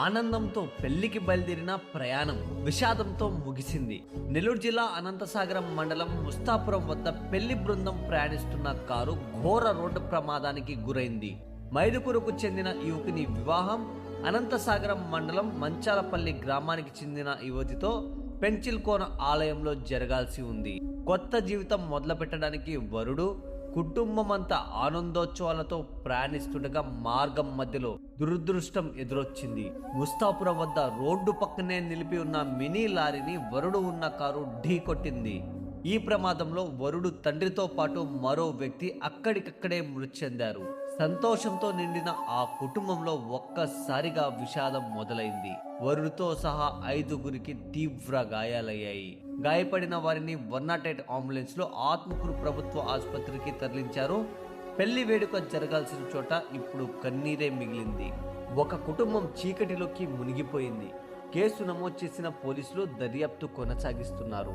ఆనందంతో పెళ్లికి బయలుదేరిన ప్రయాణం విషాదంతో ముగిసింది. నెల్లూరు జిల్లా అనంతసాగరం మండలం ముస్తాపురం వద్ద పెళ్లి బృందం ప్రయాణిస్తున్న కారు ఘోర రోడ్డు ప్రమాదానికి గురైంది. మైదుకూరుకు చెందిన యువకుని వివాహం అనంతసాగరం మండలం మంచాలపల్లి గ్రామానికి చెందిన యువతితో పెంచిల్కోన ఆలయంలో జరగాల్సి ఉంది. కొత్త జీవితం మొదలుపెట్టడానికి వరుడు కుటుంబమంతా ఆనందోత్సవాలతో ప్రయాణిస్తుండగా మార్గం మధ్యలో దురదృష్టం ఎదురొచ్చింది. ముస్తాపురం వద్ద రోడ్డు పక్కనే నిలిపి ఉన్న మినీ లారీని వరుడు ఉన్న కారు ఢీకొట్టింది. ఈ ప్రమాదంలో వరుడు తండ్రితో పాటు మరో వ్యక్తి అక్కడికక్కడే మృతి చెందారు. సంతోషంతో నిండిన ఆ కుటుంబంలో ఒక్కసారిగా విషాదం మొదలైంది. వరుడితో సహా 5గురికి తీవ్ర గాయాలయ్యాయి. గాయపడిన వారిని 108 అంబులెన్స్ లో ఆత్మకూరు ప్రభుత్వ ఆసుపత్రికి తరలించారు. పెళ్లి వేడుక జరగాల్సిన చోట ఇప్పుడు కన్నీరే మిగిలింది. ఒక కుటుంబం చీకటిలోకి మునిగిపోయింది. కేసు నమోదు చేసిన పోలీసులు దర్యాప్తు కొనసాగిస్తున్నారు.